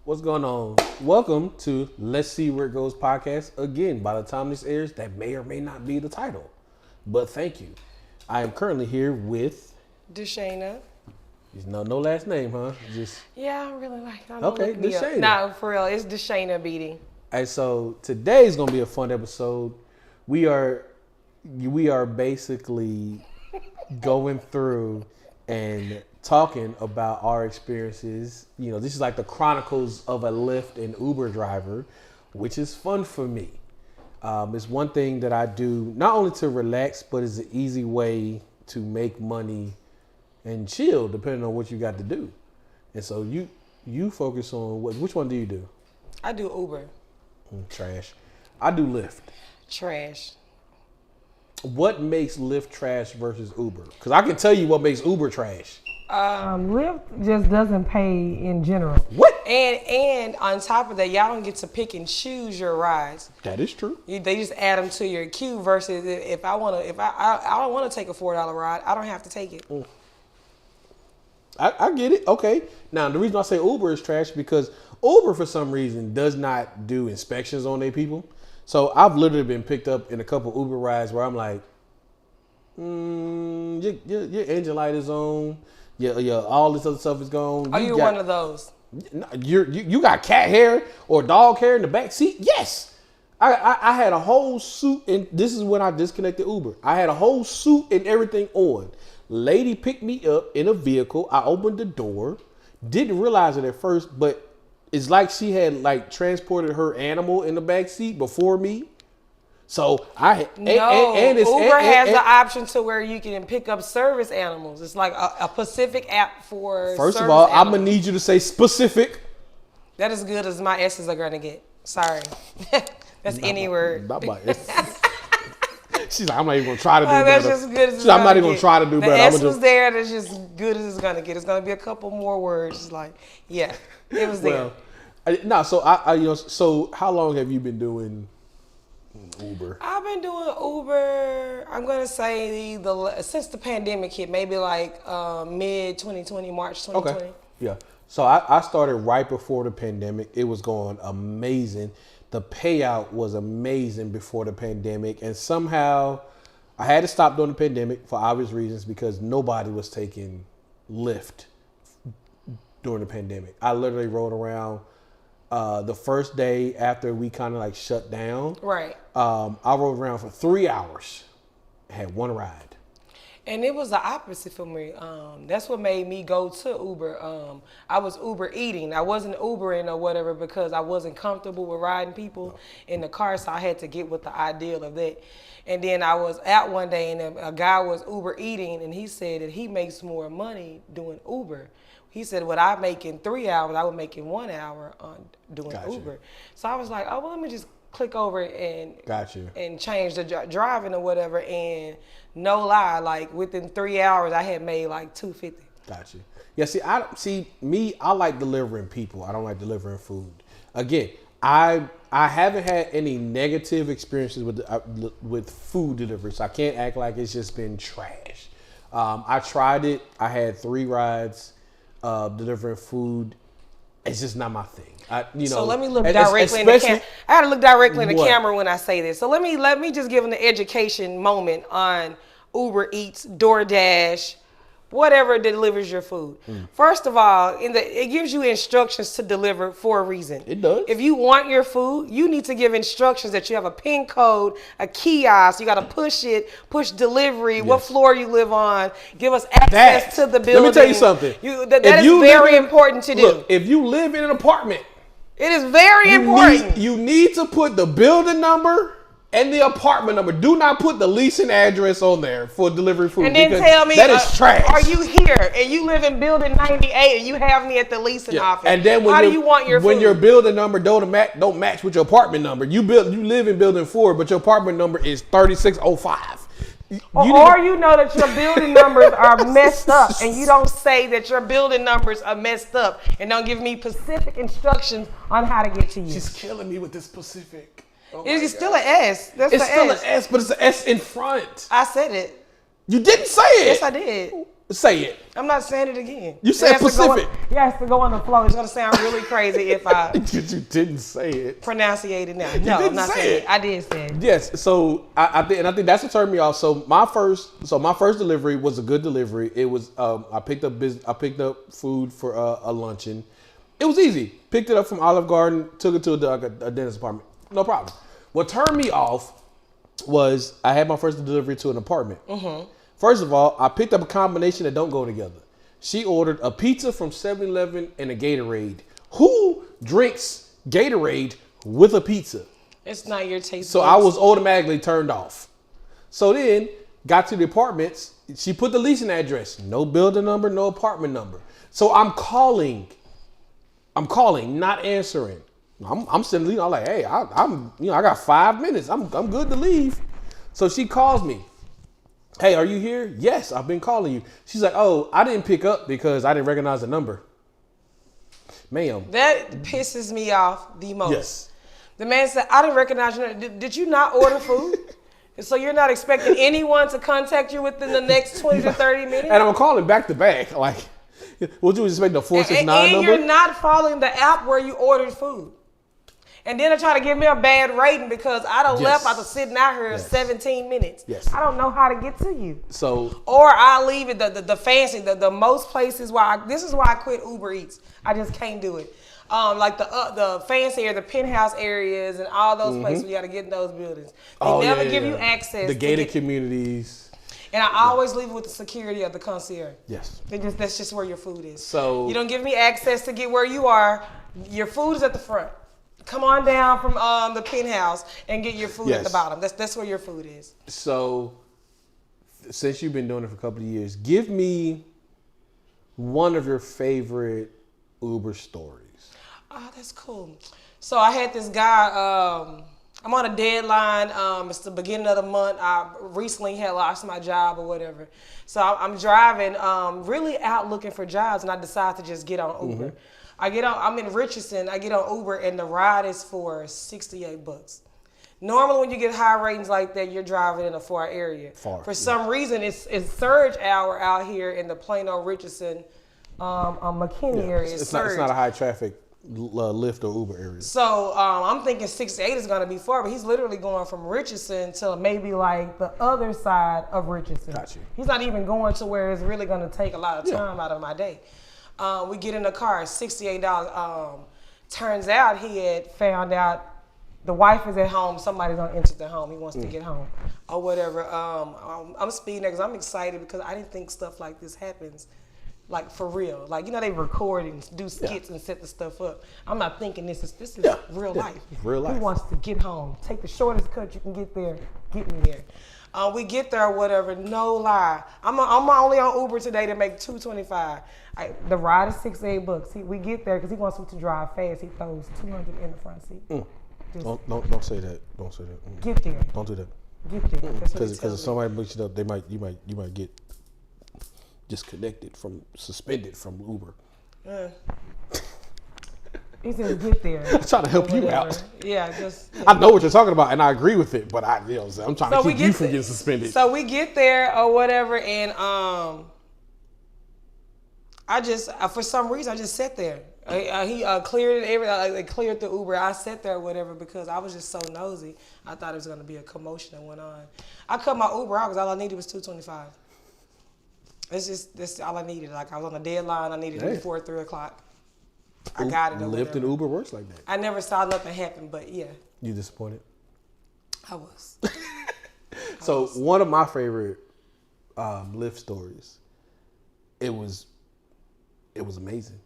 What's going on? Welcome to Let's See Where It Goes podcast. Again, by the time this airs, that may or may not be the title. But thank you. I am currently here with... Deshana. No last name, huh? Yeah, I really like it. Okay, Deshana. No, for real, it's Deshana Beatty. And so today's going to be a fun episode. We are basically going through and talking about our experiences. You know, this is like the chronicles of a Lyft and Uber driver, which is fun for me. It's one thing that I do not only to relax, but it's an easy way to make money and chill, depending on what you got to do. And so you focus on which one do you do? I do Uber. Trash. I do Lyft. Trash. What makes Lyft trash versus Uber? Because I can tell you what makes Uber trash. Lyft just doesn't pay in general. What? And on top of that, y'all don't get to pick and choose your rides. That is true. They just add them to your queue. Versus if I don't want to take a $4 ride, I don't have to take it. I get it. Okay. Now the reason I say Uber is trash because Uber for some reason does not do inspections on their people. So I've literally been picked up in a couple Uber rides where I'm like, your engine light is on. Yeah, all this other stuff is gone. Are you one of those? You got cat hair or dog hair in the back seat? Yes. I had a whole suit, and this is when I disconnected Uber. I had a whole suit and everything on. Lady picked me up in a vehicle. I opened the door. Didn't realize it at first, but it's like she had like transported her animal in the back seat before me. So Uber has the option to where you can pick up service animals. It's like a specific app for. First of all, I'm gonna need you to say specific. That is good as my S's are gonna get. Sorry, that's any word. Not my S's. She's like, I'm not even gonna try to do better. That's just good as it's I'm not even gonna try to do better. The S was there. That's just good as it's gonna get. It's gonna be a couple more words. It's like, yeah, it was there. So how long have you been doing Uber? I've been doing Uber, I'm going to say since the pandemic hit, maybe like mid 2020, March 2020. Okay. Yeah. So I started right before the pandemic. It was going amazing. The payout was amazing before the pandemic. And somehow I had to stop during the pandemic for obvious reasons because nobody was taking Lyft during the pandemic. I literally rode around the first day after we kind of like shut down. Right. I rode around for 3 hours, had one ride. And it was the opposite for me. That's what made me go to Uber. I was Uber eating. I wasn't Ubering or whatever because I wasn't comfortable with riding people in the car, so I had to get with the ideal of that. And then I was out one day and a guy was Uber eating and he said that he makes more money doing Uber. He said, what I make in 3 hours, I would make in 1 hour on doing Uber. So I was like, oh, well, let me just click over and change the driving or whatever. And no lie, like within 3 hours, I had made like $250. Got you. Yeah, I like delivering people. I don't like delivering food. Again, I haven't had any negative experiences with food delivery, so I can't act like it's just been trash. I tried it. I had 3 rides. Delivering food, it's just not my thing. So let me look directly in the camera. I gotta look directly in the camera when I say this. So let me just give an education moment on Uber Eats, DoorDash, whatever delivers your food. First of all, it gives you instructions to deliver for a reason. It does. If you want your food, you need to give instructions that you have a PIN code, a kiosk. You got to push delivery, what floor you live on. Give us access to the building. Let me tell you something. That is very important to do. Look, if you live in an apartment, it is very important. You need to put the building number and the apartment number. Do not put the leasing address on there for delivery food. And then tell me, that is trash. Are you here and you live in building 98 and you have me at the leasing office? And then how do you want your food? When your building number don't match with your apartment number, you live in building 4, but your apartment number is 3605. Or you know that your building numbers are messed up and you don't say that your building numbers are messed up and don't give me specific instructions on how to get to you. She's killing me with this specific. It's still an S. It's still an S, but it's an S in front. I said it. You didn't say it. Yes, I did. Say it. I'm not saying it again. You said Pacific. He has to go on the flow. It's gonna sound really crazy if I You didn't say it. pronunciate it now. No, didn't I'm not say saying it. it. I did say it. Yes. So I think that's what turned me off. So my first delivery was a good delivery. It was I picked up food for a luncheon. It was easy. Picked it up from Olive Garden, took it to a dentist apartment. No problem. What turned me off was I had my first delivery to an apartment. Mm-hmm. First of all, I picked up a combination that don't go together. She ordered a pizza from 7-Eleven and a Gatorade. Who drinks Gatorade with a pizza? It's not your taste. So I was automatically turned off. So then, got to the apartments. She put the leasing address. No building number, no apartment number. So I'm calling, not answering. I'm sitting, I'm like, hey, I'm I got 5 minutes. I'm good to leave. So she calls me. Hey, are you here? Yes, I've been calling you. She's like, oh, I didn't pick up because I didn't recognize the number. Ma'am. That pisses me off the most. Yes. The man said, I didn't recognize you. Did you not order food? So you're not expecting anyone to contact you within the next 20 to 30 minutes? And I'm calling back to back. Like, would you expect the 469 number? And you're not following the app where you ordered food. And then they try to give me a bad rating because I done left after sitting out here 17 minutes. Yes. I don't know how to get to you. So, or I leave it the fancy, the most places where this is why I quit Uber Eats. I just can't do it. Like the fancy area, the penthouse areas and all those places, you got to get in those buildings. They never give you access. The gated communities. And I always leave it with the security of the concierge. Yes. That's just where your food is. So you don't give me access to get where you are. Your food is at the front. Come on down from the penthouse and get your food at the bottom. That's where your food is. So, since you've been doing it for a couple of years, give me one of your favorite Uber stories. Oh, that's cool. So I had this guy. I'm on a deadline. It's the beginning of the month. I recently had lost my job or whatever. So I'm driving, really out looking for jobs, and I decide to just get on Uber. I'm in Richardson. I get on Uber, and the ride is for $68. Normally, when you get high ratings like that, you're driving in a far area. For some reason, it's surge hour out here in the Plano, Richardson, McKinney area. It's not a high traffic Lyft or Uber area. So I'm thinking 68 is going to be far, but he's literally going from Richardson to maybe like the other side of Richardson. Got you. He's not even going to where it's really going to take a lot of time out of my day. We get in the car, $68. Turns out he had found out the wife is at home. Somebody's gonna enter the home. He wants to get home or whatever. I'm speeding there because I'm excited because I didn't think stuff like this happens, like for real. Like they record and do skits and set the stuff up. I'm not thinking this is real life. Real life. He wants to get home. Take the shortest cut you can get there. Get me there. We get there or whatever. No lie. I'm only on Uber today to make $225. The ride is $68. We get there because he wants me to drive fast. He throws $200 in the front seat. Don't say that. Don't say that. Get there. Don't do that. Get there. Because if somebody books it up, you might get disconnected suspended from Uber. He said, "Get there." I'm trying to help you out. Yeah, I know what you're talking about, and I agree with it, but I'm trying to keep you from getting suspended. So we get there or whatever, and I just for some reason I just sat there. He cleared they cleared the Uber. I sat there or whatever because I was just so nosy. I thought it was gonna be a commotion that went on. I cut my Uber out because all I needed was $225. That's all I needed. Like I was on a deadline. I needed it before 3 o'clock. I got it. Lyft and Uber works like that. I never saw nothing happen, but yeah. You disappointed? I was. So one of my favorite Lyft stories. It was amazing.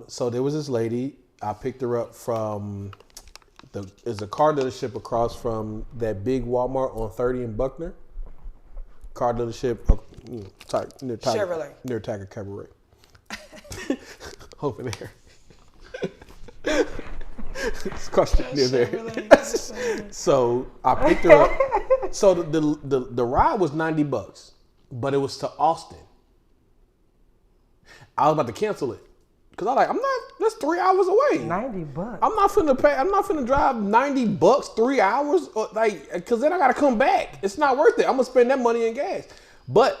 So there was this lady. I picked her up from there's a car dealership across from that big Walmart on 30 in Buckner. Car dealership near Tiger Cabaret. Over there. It's across near there. So I picked her up. So the ride was $90, but it was to Austin. I was about to cancel it because that's 3 hours away. $90. I'm not finna drive $90 3 hours, because then I gotta come back. It's not worth it. I'm gonna spend that money in gas. But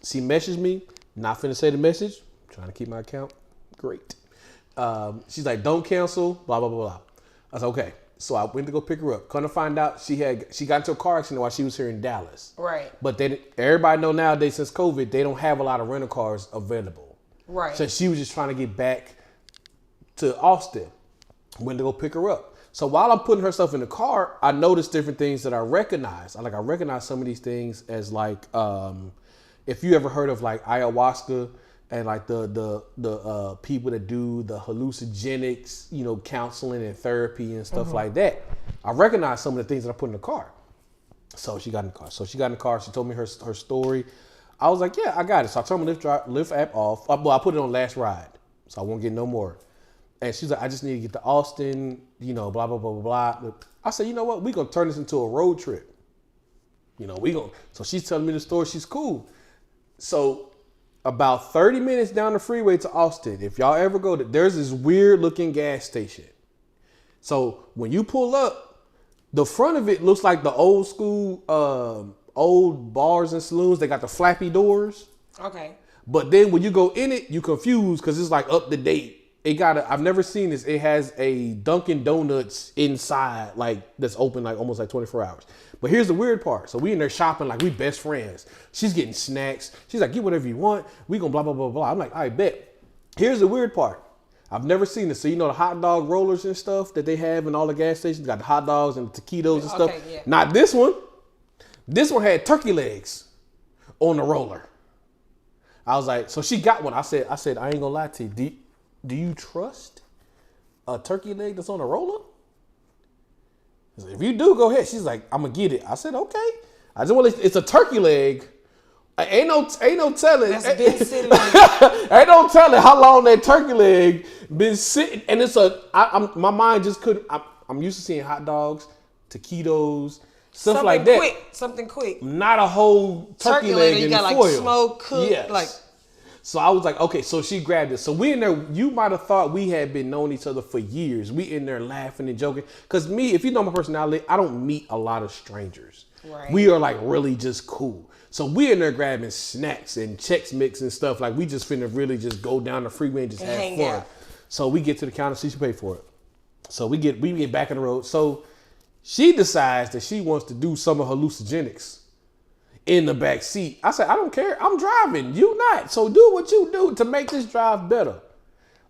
she messaged me, not finna say the message, trying to keep my account. Great. She's like, don't cancel, blah, blah, blah, blah. I was like, okay. So I went to go pick her up. Come to find out, she got into a car accident while she was here in Dallas. Right. But everybody know nowadays since COVID, they don't have a lot of rental cars available. Right. So she was just trying to get back to Austin. Went to go pick her up. So while I'm putting herself in the car, I noticed different things that I recognize. I recognize some of these things as like, if you ever heard of like ayahuasca and like the people that do the hallucinogenics, you know, counseling and therapy and stuff like that. I recognize some of the things that I put in the car. So she got in the car. She told me her story. I was like, yeah, I got it. So I turned my Lyft app off. Well, I put it on last ride, so I won't get no more. And she's like, I just need to get to Austin, you know, blah, blah, blah, blah, blah. I said, you know what? We're going to turn this into a road trip. You know, so she's telling me the story. She's cool. So about 30 minutes down the freeway to Austin, if y'all ever go there's this weird looking gas station. So when you pull up, the front of it looks like the old school, old bars and saloons. They got the flappy doors. Okay. But then when you go in it, you confused because it's like up to date. I've never seen this. It has a Dunkin' Donuts inside, like that's open like almost like 24 hours. But here's the weird part. So we in there shopping like we best friends. She's getting snacks. She's like, get whatever you want. We gonna blah, blah, blah, blah. I'm like, I bet. Here's the weird part. I've never seen this. So you know the hot dog rollers and stuff that they have in all the gas stations? Got the hot dogs and the taquitos and stuff. Yeah. Not this one. This one had turkey legs on the roller. I was like, so she got one. I said, I ain't gonna lie to you. Do you trust a turkey leg that's on a roller? I said, if you do, go ahead. She's like, I'm gonna get it. I said, okay. I just want it's a turkey leg. Ain't no telling. That's been sitting. Ain't no telling how long that turkey leg been sitting. And it's my mind just couldn't. I'm used to seeing hot dogs, taquitos, stuff like that. Something quick. Not a whole turkey leg in you got foil. like smoke, cooked, yes. like. So I was like, okay, so she grabbed it. So we in there, you might have thought we had been knowing each other for years. We in there laughing and joking. Because me, if you know my personality, I don't meet a lot of strangers. Right. We are like really just cool. So we in there grabbing snacks and Chex Mix and stuff. Like we just finna really just go down the freeway and just have hang fun. out. So we get to the counter, she should pay for it. So we get back in the road. So she decides that she wants to do some of hallucinogenics in the back seat. I said, I don't care. I'm driving. You not. So do what you do to make this drive better.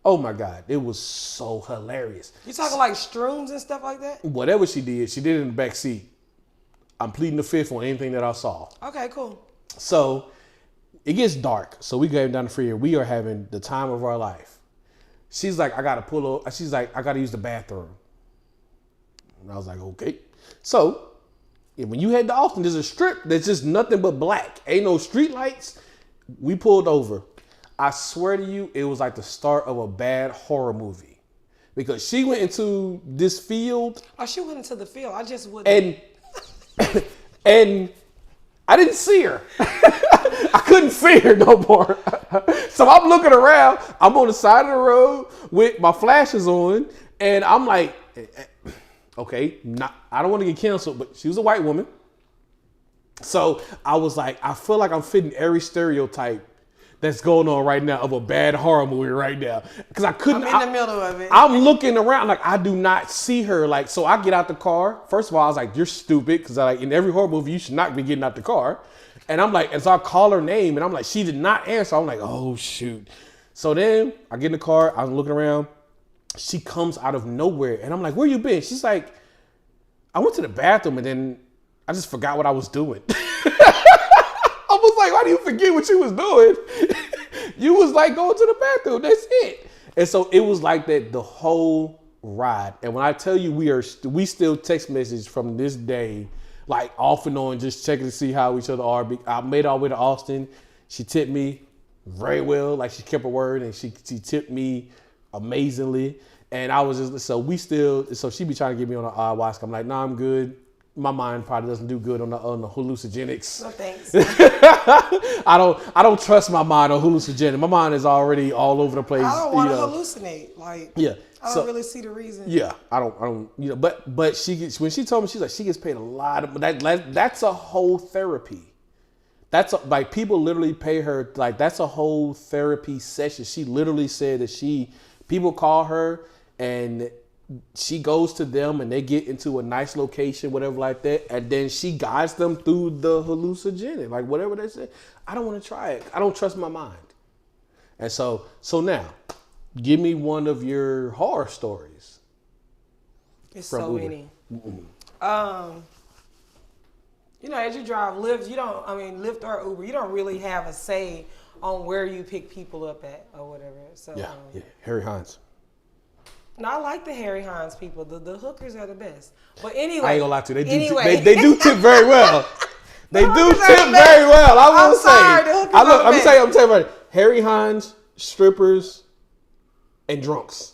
Oh my God. It was so hilarious. You talking like shrooms and stuff like that? Whatever she did it in the back seat. I'm pleading the fifth on anything that I saw. Okay, cool. So it gets dark. So we go down the freeway. We are having the time of our life. She's like, I got to pull over. She's like, I got to use the bathroom. And I was like, okay. So when you head to Austin, there's a strip that's just nothing but black. Ain't no street lights. We pulled over. I swear to you, it was like the start of a bad horror movie. Because she went into this field. Oh, she went into the field. I just wouldn't. And I didn't see her. I couldn't see her no more. So I'm looking around. I'm on the side of the road with my flashes on. And I'm like, okay, I don't want to get canceled, but she was a white woman. So I was like, I feel like I'm fitting every stereotype that's going on right now of a bad horror movie right now. Because I couldn't. I'm in the middle of it. I'm looking around like I do not see her. Like, so I get out the car. First of all, I was like, you're stupid. Because like in every horror movie, you should not be getting out the car. And I'm like, and so I call her name and I'm like, she did not answer. I'm like, oh shoot. So then I get in the car. I'm looking around. She comes out of nowhere. And I'm like, where you been? She's like, I went to the bathroom and then I just forgot what I was doing. I was like, why do you forget what you was doing? You was like going to the bathroom. That's it. And so it was like that the whole ride. And when I tell you we still text message from this day, like off and on, just checking to see how each other are. I made our way to Austin. She tipped me very well. Like she kept her word and she tipped me amazingly. And I was just, so she be trying to get me on the ayahuasca. I'm like, nah, I'm good. My mind probably doesn't do good on the hallucinogenics. No thanks. I don't trust my mind on hallucinogenics. My mind is already all over the place. I don't want to hallucinate. Like, yeah. I don't really see the reason. Yeah, I don't. But when she told me, she's like, she gets paid a lot of that. That's a whole therapy. Like people literally pay her, like that's a whole therapy session. She literally said that people call her and she goes to them and they get into a nice location, whatever like that, and then she guides them through the hallucinogenic, like whatever they say. I don't want to try it. I don't trust my mind. And so now, give me one of your horror stories. It's so many. You know, as you drive Lyft, Lyft or Uber, you don't really have a say on where you pick people up at or whatever. So yeah, Harry Hines. No, I like the Harry Hines people. The hookers are the best. But anyway, I ain't gonna lie to you. They do tip very well. They do tip very well. I will say. I'm gonna tell you about it. Harry Hines, strippers, and drunks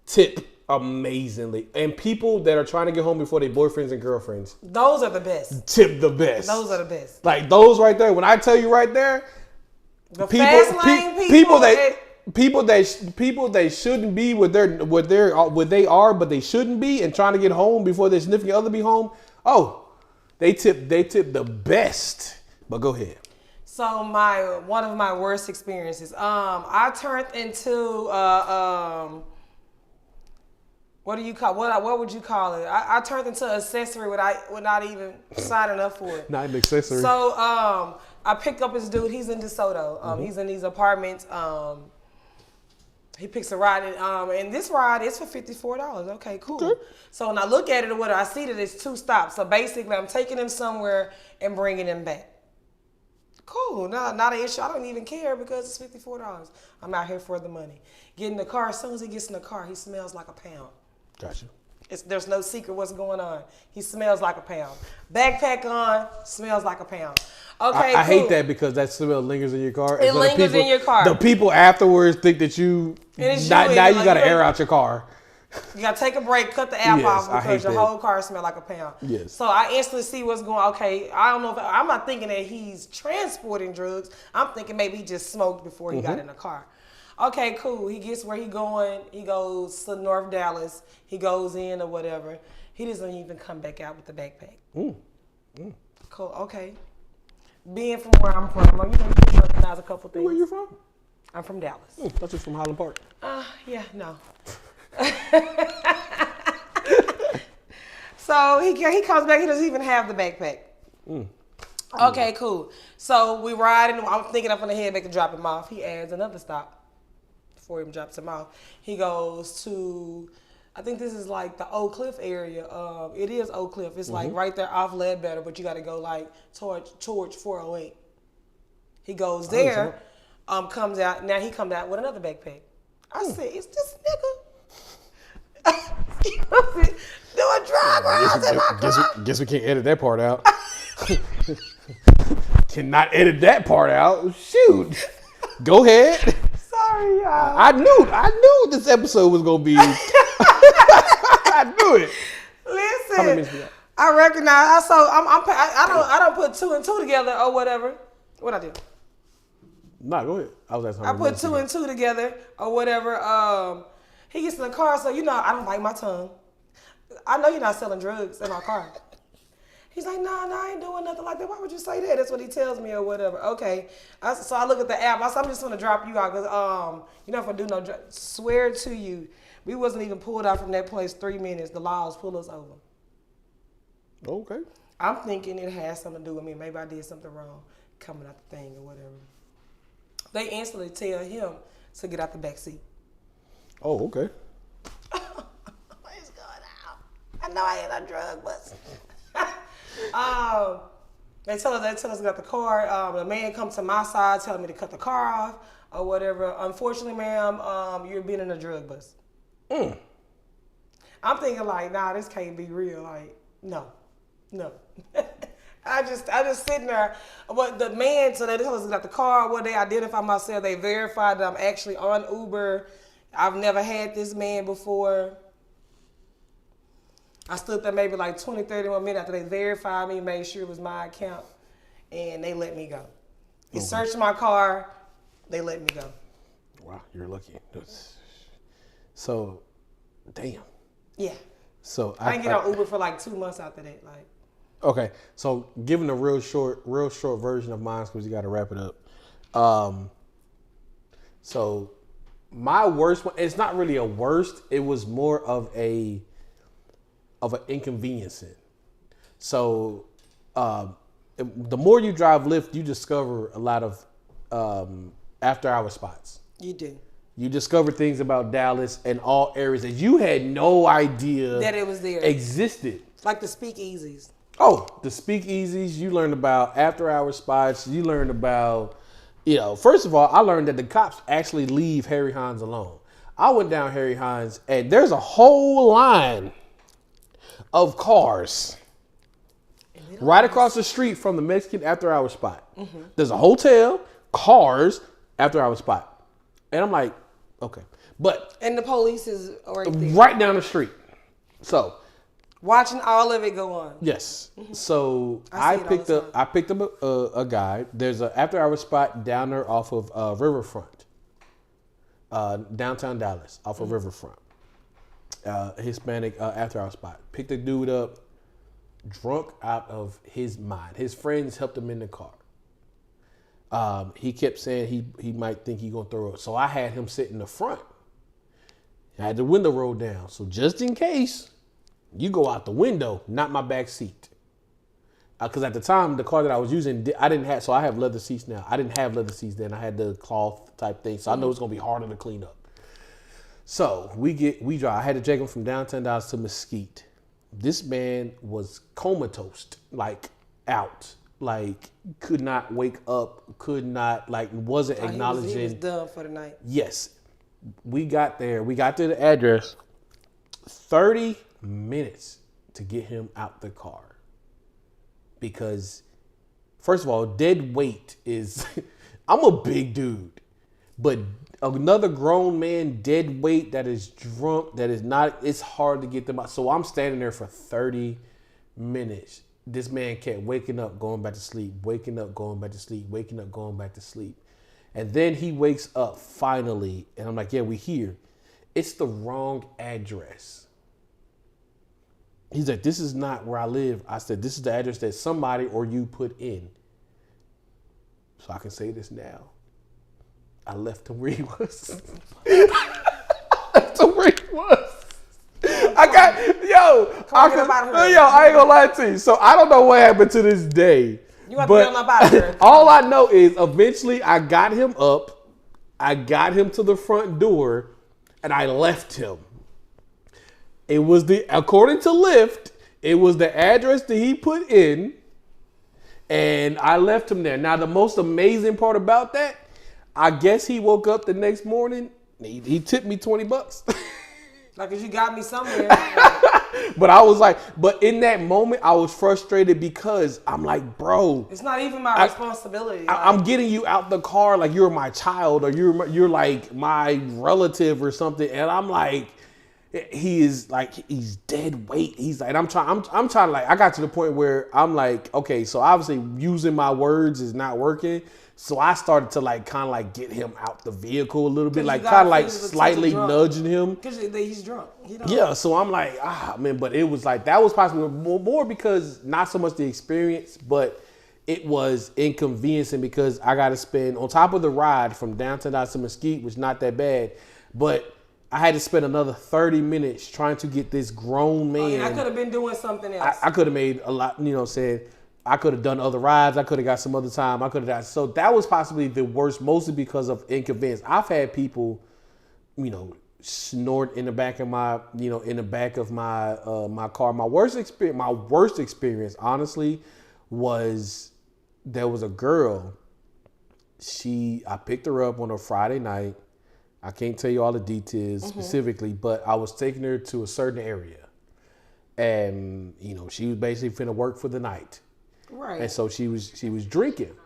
tip amazingly, and people that are trying to get home before their boyfriends and girlfriends. Those are the best. Tip the best. Those are the best. Like those right there. When I tell you right there, the fast lane people that shouldn't be what they are, but they shouldn't be, and trying to get home before their significant other be home. Oh, they tip the best. But go ahead. So one of my worst experiences. I turned into what would you call it? I turned into an accessory without even signing up for it. Not an accessory. So I picked up this dude. He's in DeSoto. He's in these apartments. He picks a ride, and this ride is for $54. Okay, cool. Okay. So when I look at it or whatever, I see that it's 2 stops. So basically, I'm taking him somewhere and bringing him back. Cool, not an issue. I don't even care because it's $54. I'm out here for the money. Get in the car. As soon as he gets in the car, he smells like a pound. Gotcha. There's no secret what's going on. He smells like a pound. Backpack on, smells like a pound. Okay, I hate that because that smell lingers in your car. It lingers in your car. The people afterwards think that you you got to air out your car. You got to take a break, cut the app off because your whole car smells like a pound. Yes. So I instantly see what's going on. Okay, I don't know I'm not thinking that he's transporting drugs. I'm thinking maybe he just smoked before he got in the car. Okay, cool. He gets where he going. He goes to North Dallas. He goes in or whatever. He doesn't even come back out with the backpack. Cool. Okay. Being from where I'm from, you can recognize a couple things. Where you from? I'm from Dallas. That's just from Highland Park. Yeah, no. So he comes back. He doesn't even have the backpack. Okay, cool. So we ride, and I'm thinking I'm gonna head back to drop him off. He adds another stop before he drops him off. He goes to, I think this is like the Oak Cliff area. It is Oak Cliff. It's like right there off Ledbetter, but you got to go like towards 408. He goes there, comes out. Now he comes out with another backpack. I said, "Is this nigga doing drug rounds in my car?" Guess we can't edit that part out. Cannot edit that part out. Shoot. Go ahead. Sorry, y'all. I knew this episode was gonna be. I knew it. Listen, I recognize. So I don't put 2 and 2 together or whatever. What I do? Nah, go ahead. I was asking. I put 2 and 2 together or whatever. He gets in the car, so I don't bite my tongue. I know you're not selling drugs in my car. He's like, nah, I ain't doing nothing like that. Why would you say that? That's what he tells me or whatever. Okay. So I look at the app. I said, I'm just going to drop you out because, if I do no drugs. Swear to you, we wasn't even pulled out from that place 3 minutes. The laws pull us over. Okay. I'm thinking it has something to do with me. Maybe I did something wrong coming out the thing or whatever. They instantly tell him to get out the back seat. Oh, okay. What is going on? I know I ain't on drug bus. They tell us to get the car. The man comes to my side telling me to cut the car off or whatever. Unfortunately, ma'am, you're being in a drug bus. I'm thinking like, nah, this can't be real. Like, no. I just sitting there. But the man, so they tell us to get the car. Well, they identify myself. They verified that I'm actually on Uber. I've never had this man before. I stood there maybe like 20, 30 more minutes after they verified me, made sure it was my account, and they let me go. They searched my car, they let me go. Wow, you're lucky. So, damn. Yeah. So I didn't get on Uber for like 2 months after that. Like, Okay, so giving a real short version of mine because you got to wrap it up. So my worst one, it's not really a worst. It was more of an inconveniencing. So the more you drive Lyft, you discover a lot of after hour spots. You do. You discover things about Dallas and all areas that you had no idea That it was there. Existed. Like the speakeasies. Oh, the speakeasies. You learned about after hour spots. You learned about, first of all, I learned that the cops actually leave Harry Hines alone. I went down Harry Hines and there's a whole line of cars right across the street from the Mexican after hour spot. Mm-hmm. There's a hotel, cars, after hour spot. And I'm like, okay. And the police is right there. Right down the street. So watching all of it go on. Yes. Mm-hmm. So I picked up a guy. There's an after hour spot down there off of Riverfront. Downtown Dallas, off of Riverfront. Hispanic after hour spot. Picked the dude up, drunk out of his mind. His friends helped him in the car. He kept saying he might think he gonna throw it. So I had him sit in the front. I had the window rolled down. So just in case, you go out the window, not my back seat. Because at the time, the car that I was using, I didn't have, so I have leather seats now. I didn't have leather seats then. I had the cloth type thing. So I know it's gonna be harder to clean up. So we drive. I had to take him from downtown Dallas to Mesquite. This man was comatose, like out. Like could not wake up, could not, like wasn't acknowledging. He was done for the night. Yes. We got there. We got to the address. 30 minutes to get him out the car. Because, first of all, dead weight is, I'm a big dude. But another grown man, dead weight, that is drunk, that is not, it's hard to get them out. So I'm standing there for 30 minutes. This man kept waking up, going back to sleep, waking up, going back to sleep, waking up, going back to sleep. And then he wakes up finally, and I'm like, yeah, we here. It's the wrong address. He's like, this is not where I live. I said, this is the address that somebody or you put in. So I can say this now. I left him where he was. I left him where he was. I ain't gonna lie to you. So I don't know what happened to this day. You have to be on my body. All I know is eventually I got him up, I got him to the front door, and I left him. It was according to Lyft, it was the address that he put in, and I left him there. Now the most amazing part about that, I guess he woke up the next morning, he tipped me $20. Like, cause you got me somewhere. But I was like, but in that moment, I was frustrated because I'm like, bro, it's not even my responsibility. I'm getting you out the car like you're my child or you're like my relative or something, and I'm like, he's dead weight. He's like, I'm trying to, like, I got to the point where I'm like, okay, so obviously using my words is not working. So I started to like kind of like get him out the vehicle a little bit, like kind of like slightly nudging him. Because he's drunk. Yeah, so I'm like, man, but it was like, that was possibly more because not so much the experience, but it was inconveniencing because I got to spend, on top of the ride from downtown Dallas to Mesquite, which is not that bad, but I had to spend another 30 minutes trying to get this grown man. I could have been doing something else. I could have made a lot, saying, I could have done other rides. I could have got some other time. I could have done. So that was possibly the worst, mostly because of inconvenience. I've had people, snort in the back of my, my car. My worst experience, honestly, was there was a girl. I picked her up on a Friday night. I can't tell you all the details specifically, but I was taking her to a certain area, and she was basically finna work for the night. Right. And so she was drinking.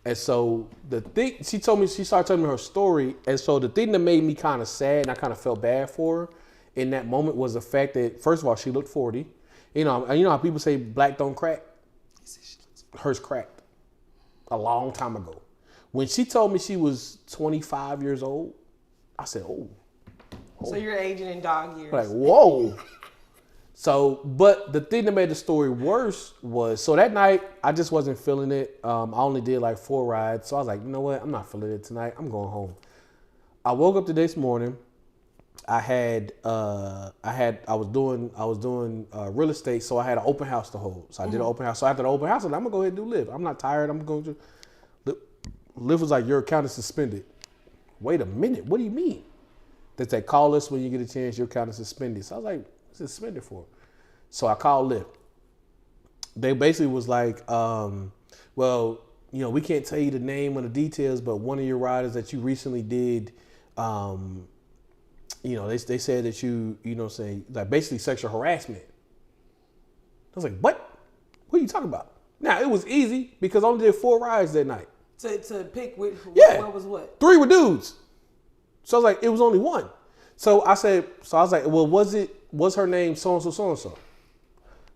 And so she started telling me her story. And so the thing that made me kind of sad and I kind of felt bad for her in that moment was the fact that, first of all, she looked 40. You know how people say black don't crack? Hers cracked a long time ago. When she told me she was 25 years old, I said, oh. So you're aging in dog years. Like, whoa. So, but the thing that made the story worse was, so that night I just wasn't feeling it. I only did like 4 rides, so I was like, you know what? I'm not feeling it tonight. I'm going home. I woke up the next morning. I was doing real estate, so I had an open house to hold. So I did an open house. So after the open house, I said, I'm gonna go ahead and do Lyft. I'm not tired. I'm going to. Lyft was like, your account is suspended. Wait a minute. What do you mean? They say, call us when you get a chance. Your account is suspended. So I was like, what's it suspended for? So I called Lyft. They basically was like, well, we can't tell you the name or the details, but one of your riders that you recently did, they said that you say like basically sexual harassment. I was like, what? What are you talking about? Now it was easy because I only did 4 rides that night. To pick what was what? 3 were dudes. So I was like, it was only 1. So I was like, well, was her name so and so so and so?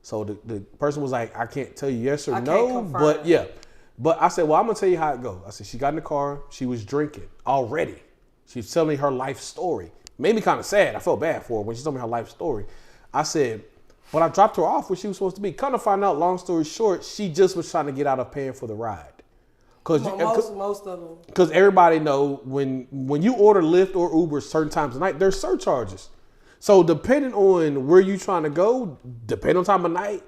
So the person was like, I can't tell you yes or no, but yeah. But I said, well, I'm gonna tell you how it goes. I said she got in the car, she was drinking already. She's telling me her life story. Made me kind of sad. I felt bad for her when she told me her life story. I said, but I dropped her off where she was supposed to be. Kind of find out, long story short, she just was trying to get out of paying for the ride. Most of them. Because everybody know when you order Lyft or Uber certain times of night, there's surcharges. So depending on where you trying to go, depending on time of night,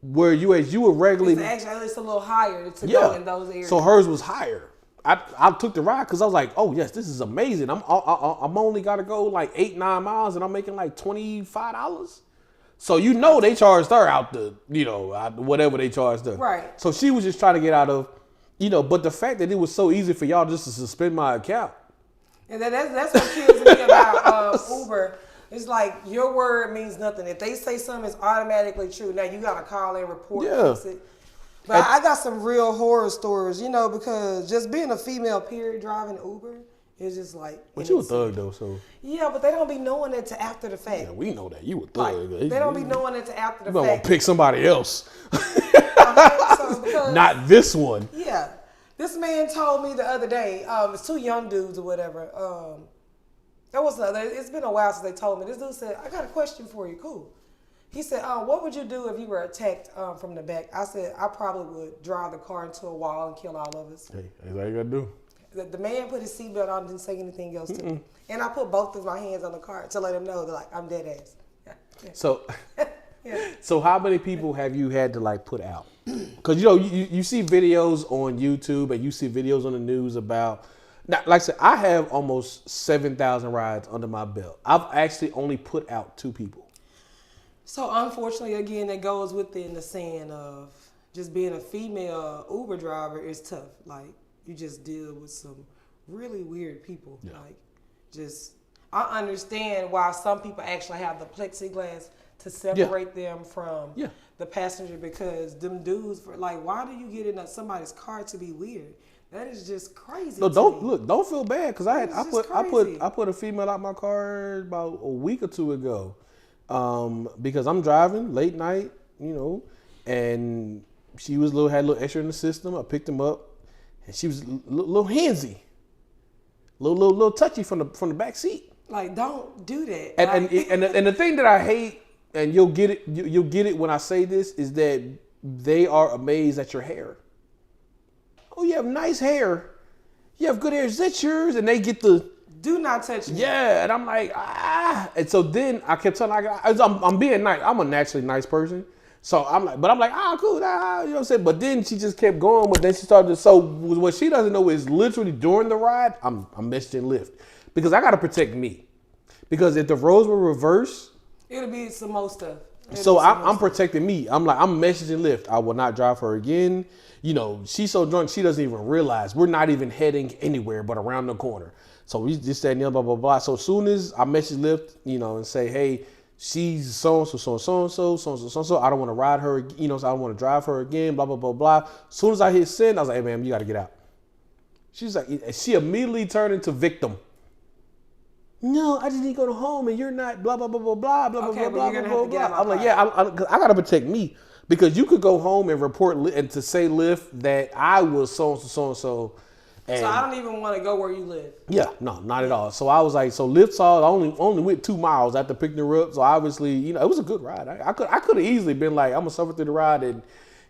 where you would regularly. It's actually a little higher to go in those areas. So hers was higher. I took the ride because I was like, oh yes, this is amazing. I'm only got to go like 8-9 miles and I'm making like $25. So they charged her out the whatever they charged her. Right. So she was just trying to get out of, but the fact that it was so easy for y'all just to suspend my account. And that's what kills me about Uber. It's like your word means nothing. If they say something, it's automatically true. Now you gotta call and report, fix it. But I got some real horror stories, because just being a female period driving Uber is just like. But you a thug though, so. Yeah, but they don't be knowing it to after the fact. Yeah, we know that you a thug. Like, they don't be knowing it to after the fact. You gonna pick somebody else. Not this one. Yeah, this man told me the other day. It's 2 young dudes or whatever. It's been a while since they told me. This dude said, "I got a question for you." Cool. He said, what would you do if you were attacked from the back? I said, I probably would drive the car into a wall and kill all of us. Hey, that's all you gotta do. The man put his seatbelt on and didn't say anything else to me. And I put both of my hands on the car to let him know that I'm dead ass. Yeah. So, so how many people have you had to put out? Because you see videos on YouTube and you see videos on the news about. Now, like I said, I have almost 7,000 rides under my belt. I've actually only put out 2 people. So unfortunately, again, it goes within the saying of just being a female Uber driver is tough. Like you just deal with some really weird people. Yeah. I understand why some people actually have the plexiglass to separate them from the passenger because them dudes why do you get in somebody's car to be weird? That is just crazy. No, don't feel bad because I put a female out my car about a week or 2 ago. Because I'm driving late night, and she was had a little extra in the system. I picked him up, and she was a little handsy, little touchy from the back seat. Like, don't do that. And the thing that I hate, and you'll get it when I say this, is that they are amazed at your hair. Oh, you have nice hair. You have good hair. Is that yours? And they get the. Do not touch me. Yeah, and I'm like, And so then I kept telling I'm being nice. I'm a naturally nice person. So I'm like, cool. You know what I'm saying? But then she just kept going. But then she started so what she doesn't know is literally during the ride, I'm messaging Lyft. Because I got to protect me. Because if the roles were reversed. It'll be some more stuff. So I'm protecting me. I'm messaging Lyft. I will not drive her again. She's so drunk, she doesn't even realize we're not even heading anywhere but around the corner. So we just said, blah, blah, blah. So as soon as I message Lyft, and say, hey, she's so-and-so, so-and-so, so-and-so, so-and-so, so-and-so. I don't want to ride her, so I don't want to drive her again, blah, blah, blah, blah. As soon as I hit send, I was like, hey, ma'am, you got to get out. She's like, she immediately turned into victim. No, I just need to go to home and you're not blah, blah, blah, blah, blah, blah, blah, blah, blah, blah. I'm like, yeah, I got to protect me. Because you could go home and report and to say Lyft that I was so-and-so, so-and-so. And So I don't even want to go where you live. yeah, no, not at all. So I was like, so Lyft saw I only went 2 miles after picking her up. So obviously, you know, it was a good ride. I could have easily been like, I'm gonna suffer through the ride and,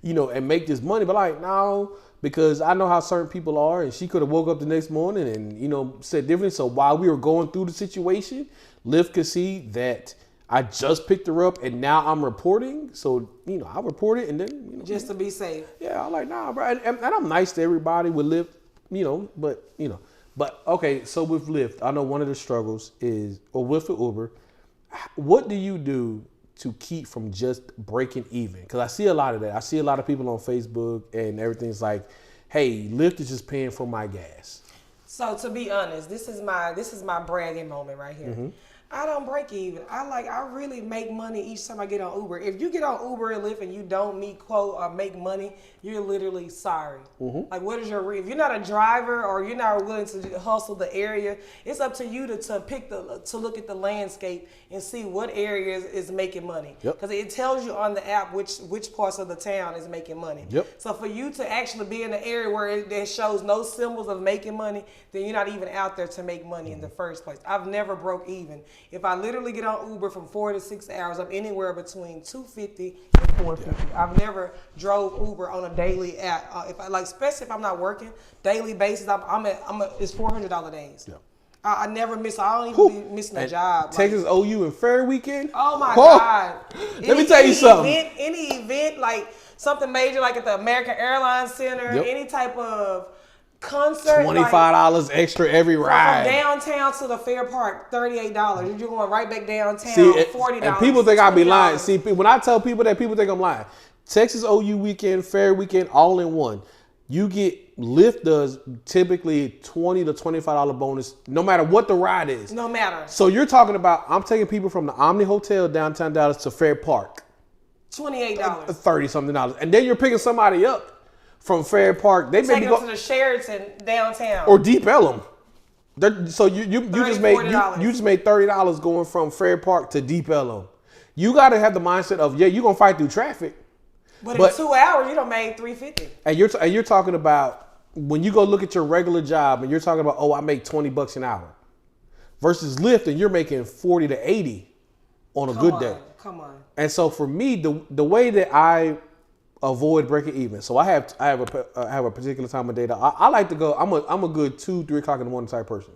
you know, and make this money. But like, no, because I know how certain people are, and she could have woke up the next morning and, you know, said differently. So while we were going through the situation, Lyft could see that I just picked her up and now I'm reporting. So, you know, I reported and then, you know, Just to be safe. yeah, I'm like, nah, bro. And I'm nice to everybody with Lyft, you know, but okay, so with Lyft, I know one of the struggles is, or with the Uber, what do you do to keep from just breaking even? Because I see a lot of that. I see a lot of people on Facebook and everything's like, hey, Lyft is just paying for my gas. So to be honest, this is my bragging moment right here. I don't break even. I really make money each time I get on Uber. If you get on Uber and Lyft and you don't meet quote or make money, you're literally sorry. Like, what is your if you're not a driver or you're not willing to hustle the area, it's up to you to look at the landscape and see what areas is making money. Because it tells you on the app which parts of the town is making money. So for you to actually be in an area where it shows no symbols of making money, then you're not even out there to make money in the first place. I've never broke even. If I literally get on Uber from 4 to 6 hours, I'm anywhere between $250 and $450. I've never drove Uber on a daily especially if I'm not working daily basis. It's $400 days. I never miss. I don't even be missing a job. Texas OU and Fair Weekend. Oh my God! Let me tell you something. Any event like something major, like at the American Airlines Center, any type of concert, $25 extra every ride. From downtown to the Fair Park, $38. You're going right back downtown, $40. And people think I be lying. See, when I tell people that, people think I'm lying. Texas OU weekend, Fair weekend, all in one. You get Lyft does typically $20 to $25 bonus, no matter what the ride is. No matter. So you're talking about I'm taking people from the Omni Hotel downtown Dallas to Fair Park. $28. $30-something. And then you're picking somebody up from Fair Park. They take them to the Sheraton downtown. Or Deep Ellum. So you just made $30 going from Fair Park to Deep Ellum. You got to have the mindset of, yeah, you're going to fight through traffic. But in 2 hours, you done made $350. And you're talking about when you go look at your regular job and you're talking about, oh, I make $20 an hour versus Lyft and you're making 40 to 80 on a good day. Come on. And so for me, the way that I avoid breaking even, so I have a particular time of day that I like to go. I'm a good 2-3 o'clock in the morning type person.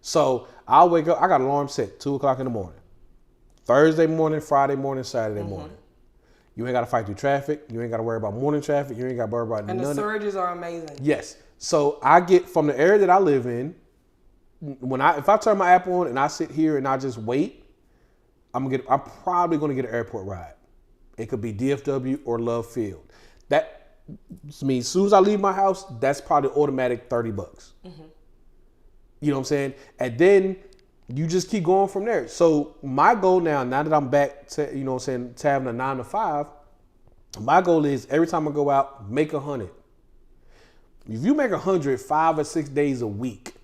So I'll wake up. I got an alarm set 2 o'clock in the morning, Thursday morning, Friday morning, Saturday morning. You ain't got to fight through traffic. You ain't got to worry about morning traffic. You ain't got to worry about none. And the surges are amazing. Yes. So I get from the area that I live in. If I turn my app on and I sit here and I just wait, I'm probably gonna get an airport ride. It could be DFW or Love Field. That means as soon as I leave my house, that's probably automatic $30. You know what I'm saying? And then you just keep going from there. So my goal now that I'm back to, you know what I'm saying, to having a 9 to 5, my goal is every time I go out, make 100. If you make 100 5 or 6 days a week,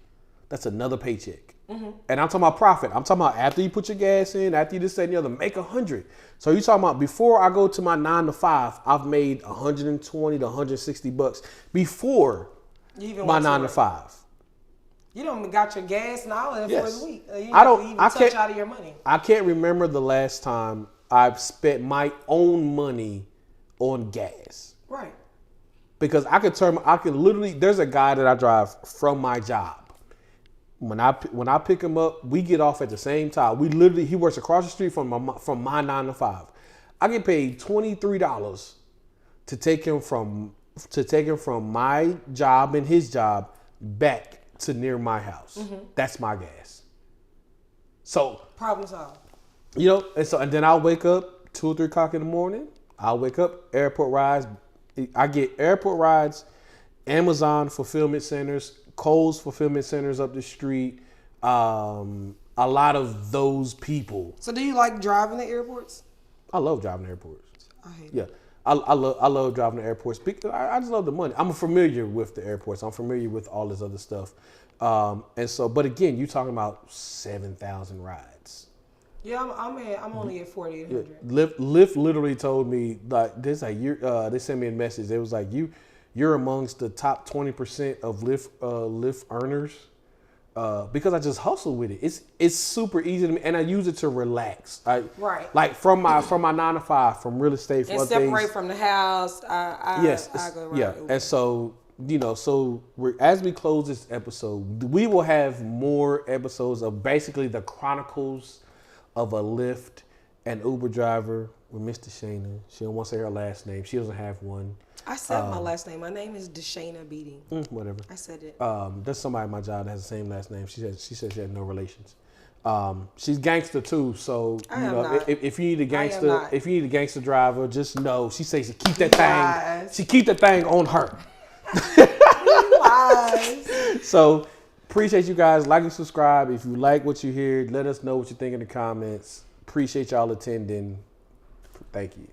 that's another paycheck. And I'm talking about profit. I'm talking about after you put your gas in, after you this, that, and the other, make 100. So you talking about before I go to my 9 to 5, I've made 120 to 160 bucks before my 9 to 5. You don't got your gas and all that for the week. You I don't even touch out of your money. I can't remember the last time I've spent my own money on gas. Right. Because I can literally, there's a guy that I drive from my job. When I pick him up, we get off at the same time. He works across the street from my 9 to 5. I get paid $23 to take him from my job and his job back to near my house. That's my gas. So problem solved. You know, and then I'll wake up 2 or 3 o'clock in the morning. I'll wake up, airport rides. I get airport rides, Amazon fulfillment centers, Kohl's fulfillment centers up the street. A lot of those people. So do you like driving to airports? I love driving to airports. I hate it. I love driving to airports. I just love the money. I'm familiar with the airports. I'm familiar with all this other stuff. But again, you're talking about 7,000 rides. Yeah, I'm only at 4,800. Lyft literally told me like this. Like they sent me a message. It was like you you're amongst the top 20% of Lyft earners. Because I just hustle with it. It's super easy to me, and I use it to relax. Right. Like from my 9 to 5, from real estate, from And other separate things. from the house. Yes, I go around yeah. Uber. And so as we close this episode, we will have more episodes of basically the chronicles of a Lyft and Uber driver with Miss Deshana. She don't want to say her last name. She doesn't have one. I said my last name. My name is Deshana Beating. Whatever. I said it. There's somebody at my job that has the same last name. She said she had no relations. She's gangster too, so I you am know not. if you need a I am gangster, not. if you need a gangster driver, just know she says she keep that thing. Lies. She keep that thing on her. Lies. So appreciate you guys. Like and subscribe. If you like what you hear, let us know what you think in the comments. Appreciate y'all attending. Thank you.